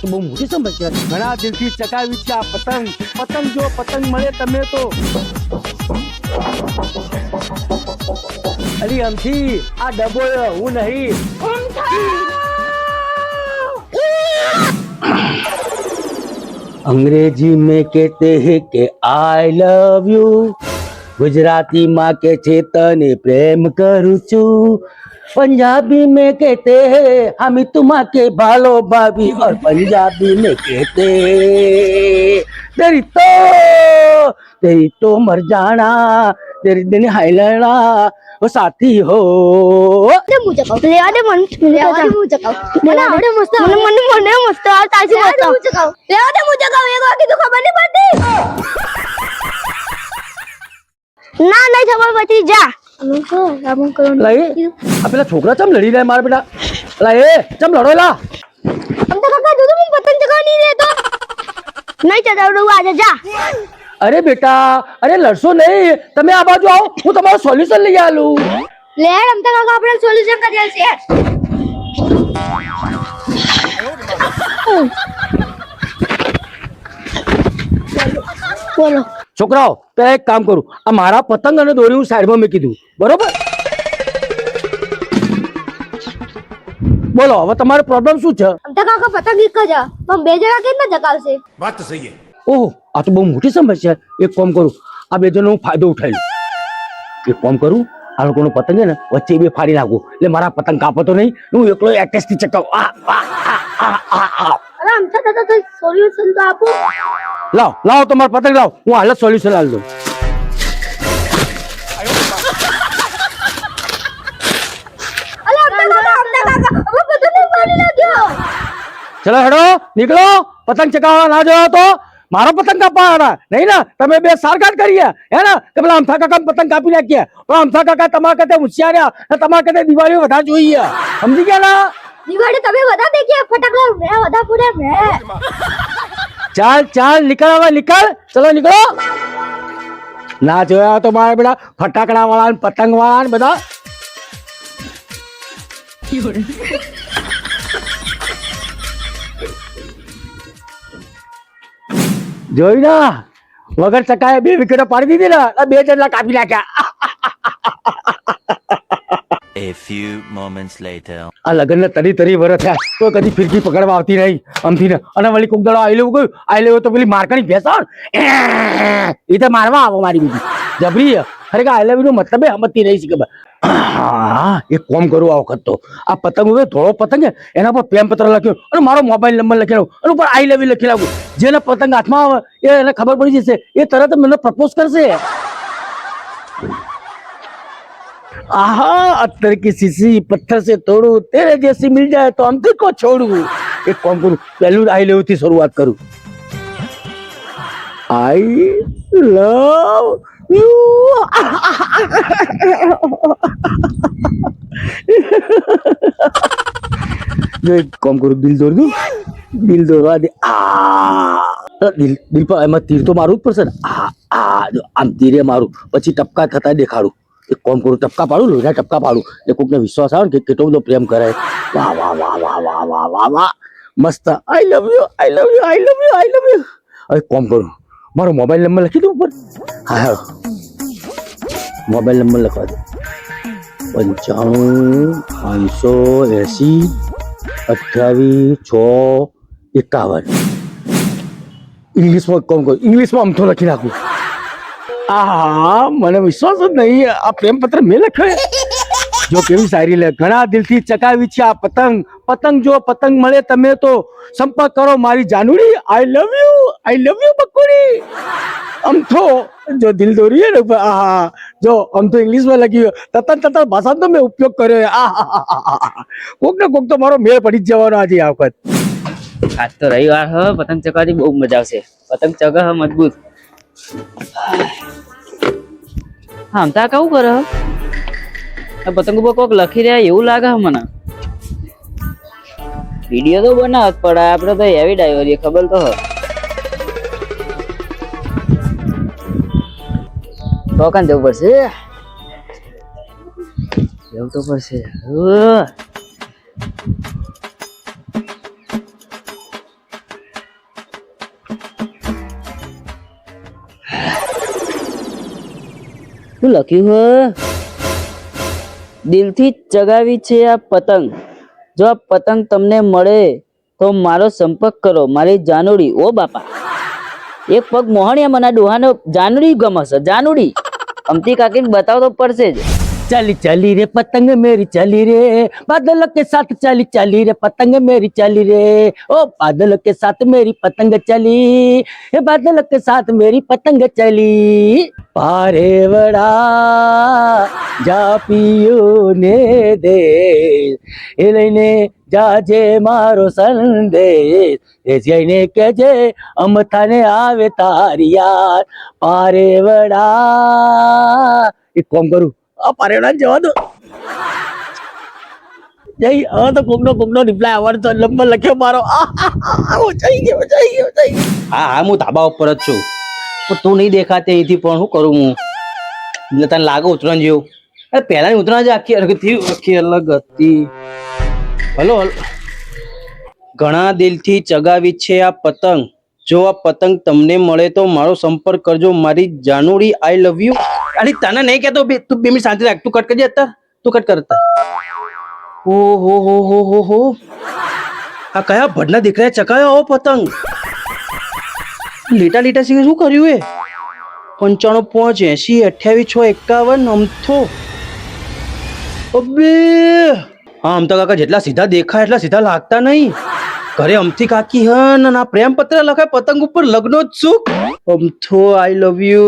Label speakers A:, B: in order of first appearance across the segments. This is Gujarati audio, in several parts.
A: તો બહુ મોટી સમસ્યા છે. ઘણા દિલથી ચકાવી છે આ પતંગ. પતંગ જો પતંગ મળે તમે તો અલી અમથી આ ડબો હું નહીં. અંગ્રેજી में कहते हैं कि आई लव यू. गुजराती માં કે છે તને પ્રેમ કરું છું. पंजाबी में कहते हैं हम तुम्हा के भालो भाभी. और पंजाबी में कहते तेरी तो मर जाना तेरी दिन हाइलना वो साथी हो.
B: मुझे कहू ले आदे मन ले आदे मुझे कहू મને આવડે મસ્ત મને મસ્ત આ તાજી મસ્ત મુझे कहू ले आदे मुझे कहू एक વાકી તો ખબર નહીં પડતી ના નહીં ખબર પડતી જા
A: લાઈ આ પેલા છોકરા ચમ લડી રહ્યા મારા બેટા. લાઈ ચમ લડો લા.
B: हम तो काका दूध में पतंग चगा नहीं दे तो नहीं चढ़ाऊं आज जा.
A: અરે બેટા અરે લડશો નહીં તમે આ બાજુ આવો હું તમારું સોલ્યુશન લઈ આલું.
B: ले हम तो काका अपना सॉल्यूशन कर दिया से बोलो
A: છોકરાઓ તો એક કામ કરું આ મારા પતંગ અને દોરી હું સાઈડમાં મૂકી દઉં બરોબર. બોલો હવે તમારો પ્રોબ્લેમ શું છે.
B: हम तो काका पतंग एक का जा हम बे जगह कितना जकाल से
C: बात तो सही है.
A: ઓહો આ તો બહુ મોટી સમસ્યા. એક કામ કરું આ બે જણનો હું ફાયદો ઉઠાવી લઉં. એક કામ કરું આ લોકોનો પતંગ છે ને વચ્ચે બે ફાડી નાખું એટલે મારા પતંગ કાપતો નહીં હું એકલો એટેસ્ટથી ચકાવ.
B: अरे हम तो सॉल्यूशन तो आपको
A: લાવ લાવ તમારો પતંગ લાવ હું હાલ સોલ્યુશન લાવી દઉં.
B: अरे हम तो काका अब पतंग नहीं पानी लग्यो
A: ચલો હેડો નીકળો પતંગ ચકાવવા ના જવા તો મારો પતંગ કાપવાના નહીં ને તમે બે સારગાટ કરીએ હે ને કે પેલા અમથા કાકા પતંગ કાપી નાખીએ પણ અમથા કાકા તમારા કરતા હોશિયાર તમારા કરતા દિવાળીઓ વધારે જોઈએ સમજી ગયા ના.
B: दिवाली तभी बता दे कि फटाकड़ा मैं बता पूरे मैं
A: ચાલ ચાલ નીકળ હવે નીકળ ચલો નીકળો. ના જોયા તો મારા બેટા ફટાકડા વાળા પતંગ વાળા બધા જોઈ ના વગર ચકાએ બે વિકેટો પાડી દીધી ને બે જણલા કાપી નાખ્યા.
D: A few moments later.
A: આ લગન ને તરી વરસ થયા તો કદી ફિરકી પકડવા આવતી નહીં અમથી ને અને વળી કોક દાડો આઈ લેવું ગયું આઈ લેવું તો પેલી મારકણી ભેંસા એ તો મારવા આવો મારી બીજી જબરી અરે કે આઈ લેવ નો મતલબ સમજતી નહીં ખબર. એક કોમ કરું આ વખત તો આ પતંગ હોય ધોળો પતંગ એના પર પ્રેમ પત્ર લખ્યો અને મારો મોબાઈલ નંબર લખેલો અને ઉપર આઈ લવ લખી લાવું જેને પતંગ હાથમાં આવે એને ખબર પડી જશે એ તરત મને પ્રપોઝ કરશે. आहा अत्तर की सीसी पत्थर से तोड़ू तेरे जैसी मिल जाए तो हम को छोड़ू. एक काम करूं पहलू आई लव થી શરૂઆત કરું. आई लव यू જો એક કામ કરું દિલ દોર દઉં દિલ દોરવા દે. દિલ દિલ પર એમાં તીર તો મારવું જ પડશે ને. જો આમ તીરે મારું પછી ટપકા થતા દેખાડું. એક કામ કરું ટપકા પાડું લોહીના ટપકા પાડું એટલે કોકને વિશ્વાસ આવે ને કે કેટલો બધો પ્રેમ કરે. વાહ વાહ વાહ વાહ વાહ વાહ વાહ વાહ મસ્ત. I love you I love you I love you I love you. હવે કામ કરું મારો મોબાઈલ નંબર લખી દઉં ઉપર. હા હા મોબાઈલ નંબર લખવા દે 95 580 28 6 51. ઇંગ્લિશમાં કામ કરું ઇંગ્લિશમાં અમથો લખી નાખું. આ મને વિશ્વાસ જ નહીં આ પ્રેમ પત્ર મેં લખ્યો. જો કેવી સારી લે ઘણા દિલથી ચકાવી છે આ પતંગ. પતંગ જો પતંગ મળે તમે તો સંપર્ક કરો મારી જાનુડી. આઈ લવ યુ બકુડી. અમથો જો દિલ દોરી ને આહા જો અમથો ઇંગ્લિશમાં લખ્યું તતન ભાષાનો મેં ઉપયોગ કર્યો. કોક ને કોક તો મારો મેળ પડી જ જવાનો આજે આ વખત.
E: આજ તો રવિવાર હ પતંગ ચગાવવાની બહુ મજા આવશે. પતંગ ચગા હ મજબૂત. હા તા કેવું કરે આ પતંગ ઉપર કોક લખી રહ્યા એવું લાગે મને. વિડીયો તો બનાવત પડે આપડે તો એવી ડાઈવરી ખબર તો તો કાન જવું પડશે જવું તો પડશે. શું લખ્યું હે? દિલથી ચગાવી છે આ પતંગ, જો આ પતંગ તમને મળે તો મારો સંપર્ક કરો, મારી જાનુડી. ઓ બાપા, એક પગ મોહણિયા મને ડોહાનો જાનુડી ગમે છે, જાનુડી. અમતી કાકીને બતાવ તો પડશે જ.
A: चली चली रे पतंग मेरी चली रे, बादल के साथ चली चली रे पतंग मेरी चली रे, ओ बादल के साथ मेरी पतंग चली, ये बादल के साथ मेरी पतंग चली, पारे वड़ा જા પિયો ને દે, એ લઈને જાજે મારો સંદેશ, એ જઈને કેજે અમથાને આવે તારી યાર, પારે વડા. એક કામ કરું, આ પારેડા જવા દો. જઈ હવે તો કોકનો રિપ્લાય આવવાનો તો નંબર લખ્યો મારો. જઈ ગયો.
C: હા હા, હું ધાબા ઉપર જ છું, પણ તું નહીં દેખાતી અહીંથી. પણ શું કરું હું? એટલે તને લાગે ઉતરણ જેવું? અરે પહેલાની ઉતરણ જ આખી અલગ હતી. હલો, ઘણા દિલથી ચગાવી છે આ પતંગ, જો આ પતંગ તમને મળે તો મારો સંપર્ક કરજો, મારી જાનુડી. આઈ લવ યુ. અરે તને નહીં કહેતો, તું 2 મિનિટ શાંતિ રાખ. તું કટ કરજે અત્યારે, તું કટ કરતા. ઓહો, આ કયા ભડના દીકરાએ ચકાયો આવો પતંગ? લીટા શીખે શું કર્યું એ? 95 5 80 28 6 51 અમથો. અબે હા, અમથા કાકા જેટલા સીધા દેખાય એટલા સીધા લાગતા નહીં. ઘરે અમથી કાકી હન ના પ્રેમ પત્ર લખાય પતંગ ઉપર, લગ્નો જ સુખ. અમથો આઈ લવ યુ.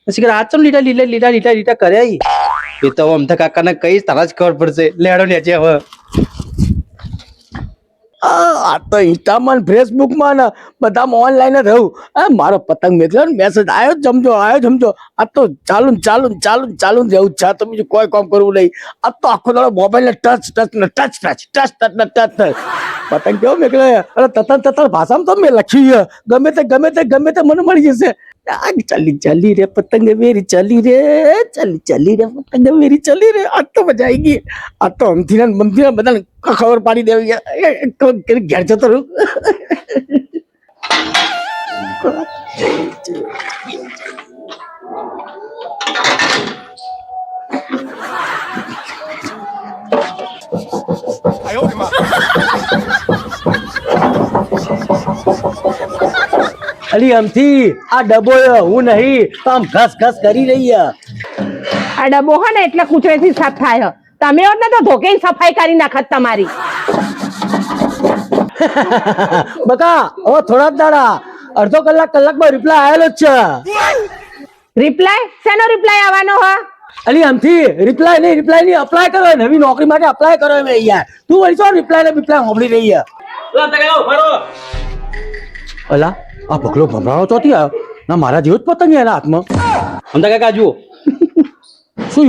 C: પછી આ ચમ લીટા કર્યા. એ તો અમથા કાકાને કહીશ, તારા જ ખબર પડશે. લેડો ને છે હવે.
A: આ તો ઇન્સ્ટામાં ફેસબુકમાં ને બધામાં ઓનલાઈન જ રહું. મારો પતંગ મેકલો ને મેસેજ આવ્યો જમજો. આ તો ચાલુ જ રહેવું છે. તો બીજું કોઈ કામ કરવું નહીં. આ તો આખો દાડો મોબાઈલ ને ટચ પતંગ કેવો મેકલો. અરે તતન ભાષામાં તો મેં લખ્યું છે. ગમે તે મને મળી જશે. ચલી રે પતંગ મેરી ચલી રે, ચલી રે પતંગ મેરી ચલી રે. આ તો મજા આવી ગઈ. આ તો અમથી બધાને ખબર પાડી દેવી. ઘેર જતો રહું. અલી અમથી આ ડબ્બો હું નહીં તો આમ ઘસ કરી રહી.
F: આ ડબ્બો હે ને એટલે કૂચરેથી સાફ થાય. તમે હોત ને તો ધોકે સફાઈ કરી નાખત તમારી.
A: બકા હવે થોડા દાડા અડધો કલાકમાં રિપ્લાય આવેલો જ છે.
F: રિપ્લાય શેનો રિપ્લાય આવવાનો હા?
A: અલી અમથી રિપ્લાય નહીં અપ્લાય કરો, નવી નોકરી માટે અપ્લાય કરો. યાર તું વળી છો રિપ્લાય સાંભળી રહી છે. અલા આ પકડો ભમરાળો ચોથી આવ્યો ના, મારા જેવો જ પતંગ એના હાથમાં.
C: અમથા કાકા જુઓ
A: શું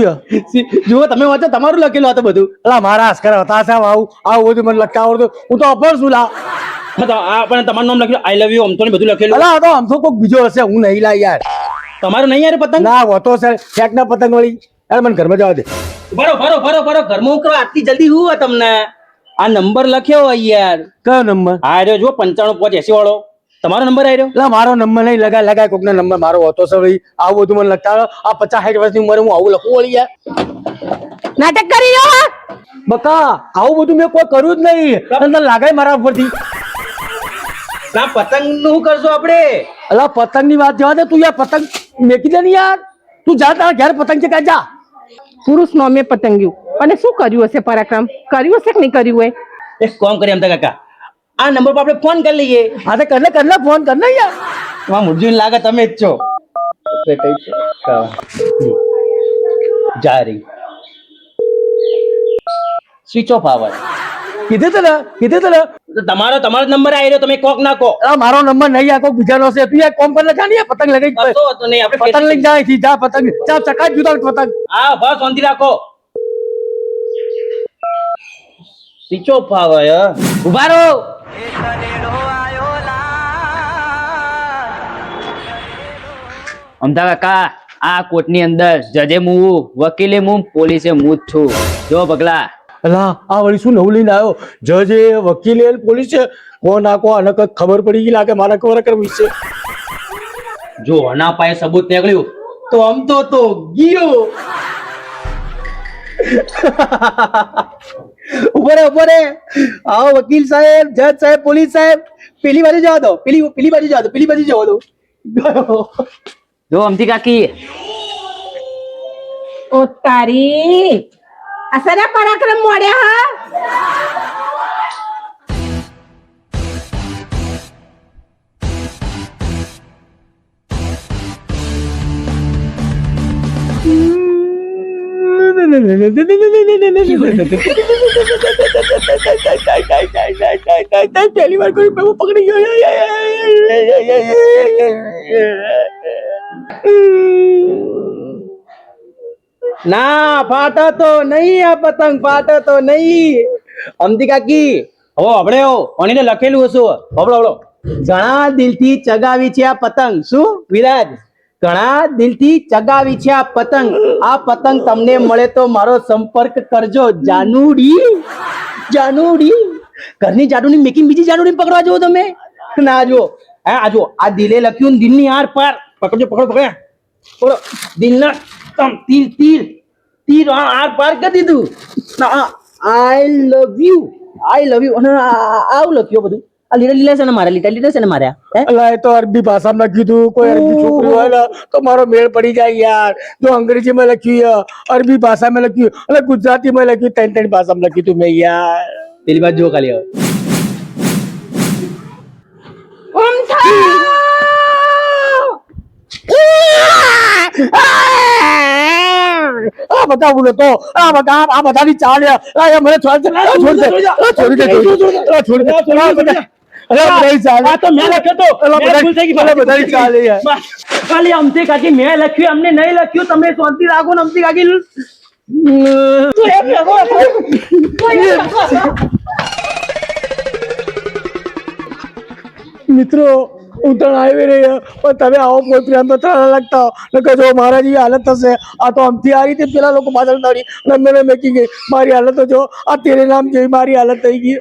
C: જુઓ તમે વાંચો, તમારું લખેલું હતું બધું.
A: અલા મારા હસ્કર હતા સાહેબ. આવું બધું મને લખતા આવડતું. હું તો અભણ છું. લા
C: પણ તમારું નામ લખ્યું, આઈ લવ યુ અમથો ને બધું લખેલું.
A: અલા તો આમ તો કોઈક બીજો હશે, હું નહીં. લા યાર
C: તમારું નહીં યાર પતંગ?
A: ના હોતો સર ફેક ના પતંગ વળી. યાર મને ઘરમાં જવા દે.
C: ભરો ઘરમાં હું કરો આટલી જલ્દી હું તમને આ નંબર લખ્યો હોય યાર.
A: કયો નંબર?
C: હા જો 95 5 80 વાળો તમારો નંબર આવ્યો.
A: લા મારો નંબર નહીં લગાય કોકનો નંબર મારો હોતો સર. આવું બધું મને લખતા આ 50 60 વર્ષની ઉંમરે હું આવું લખું વળી યાર?
F: નાટક કરી રહ્યો હા?
A: બકા આવું બધું મેં કોઈ કર્યું જ નહીં. તને લાગાય મારા ઉપરથી?
C: ના પતંગ નું શું કરશો આપણે?
A: અલા પતંગ ની વાત જવા દે. તું યાર પતંગ મેકી દે ને યાર. તું જા તારા ઘેર પતંગ છે જા.
F: પુરુષ નો મેં પતંગ્યું અને શું કર્યું હશે પરાક્રમ? કર્યું હશે કે નહીં કર્યું હોય?
C: એક કામ કરીએ અમથા કાકા, આ નંબર પર આપણે ફોન કરી લઈએ.
A: હા તો કરને ફોન કરને યાર.
C: તમારા મુરજુન લાગે તમે જ છો. જા રહી સ્વિચ ઓફ આવે.
A: કીધું તો ને
C: તમારો નંબર આવી રહ્યો, તમે કોક નાખો.
A: મારો નંબર નહીં આ કોઈ બીજાનો છે. તું યાર કોમ પર જા ને પતંગ લગાઈ પતંગ લઈ જાય થી જા. પતંગ ચા ચકા જુદા પતંગ.
C: હા બસ શાંતિ રાખો. સ્વિચ ઓફ આવે.
E: ઉભા રહો. અમથા કાકા આ કોર્ટની અંદર જજે હું, વકીલે હું, પોલીસે હું જ છું. જો પગલા
A: અલા આ વળી શું નવું લઈને આવ્યો? જજે વકીલે પોલીસ છે. કોણ નાખો આને કઈ ખબર પડી ગઈ લાગે મારા ખબર કરવી છે.
C: જો ના પાયે સબૂત નીકળ્યું તો આમ તો ગયો. ઉભો રે આવો વકીલ સાહેબ, જજ સાહેબ, પોલીસ સાહેબ, પેલી બાજુ જવા દો, પેલી બાજુ જવા દો, પેલી બાજુ જવા દો. ગયો.
E: જો અમથી કાકી
F: ઓ તારી આ સરા પરાક્રમ મોડ્યા હા.
A: પહેલી વાર કોઈ પકડી ગયો.
C: ના ફાટો તો નહીં, આ પતંગ ફાટો તો નહીં. અમથી કાકી હવે હબળે ઓણીને લખેલું હશું. હબળો ઘણા દિલથી ચગાવી છે આ પતંગ. શું વિરાજ? ઘણા દિલથી ચગાવી છે આ પતંગ. આ પતંગ તમને મળે તો મારો સંપર્ક કરજો. જાનુડી ઘરની જાનુડી મેકિંગ બીજી જાનુડી પકડવા જુઓ તમે ના જુઓ. હા આ જુઓ, આ દિલે લખ્યું ને દિલની આર પાર. પકડો દિલના તીર આર પાર કરી દીધું. આઈ લવ યુ અને આવું લખ્યું બધું. આ લીલા છે ને માર્યા, લીલા છે ને માર્યા.
A: અલા, એ તો અરબી ભાષામાં લખ્યું હતું. કોઈ અરબી છોકરી હોય ને તો મારો મેળ પડી જાય યાર. જો અંગ્રેજીમાં લખ્યું, અરબી ભાષામાં લખ્યું અને ગુજરાતીમાં લખ્યું, ત્રણ ભાષામાં લખ્યું હતું મેં યાર.
C: પેલી બાજુ જો ખાલી હવે.
A: આ બધા બોલો તો આ બધાની ચાલ યાર. મને છોડી દે.
C: ખાલી અમથી કાકી મેં લખ્યું, અમને નહીં લખ્યું. તમે શાંતિ રાખો ને અમથી કાકી.
A: મિત્રો ઉત્તરાયણ આવી રહી છે, પણ તમે આવો કોઈ પ્રેમ પત્ર ના લખતા હો કે જો મારા જેવી હાલત થશે. આ તો આમથી આ રીતે પેલા લોકો પાછળ દોડી અને મેં મેકી ગઈ. મારી હાલત તો જો આ તેરે નામ જેવી મારી હાલત થઈ ગઈ.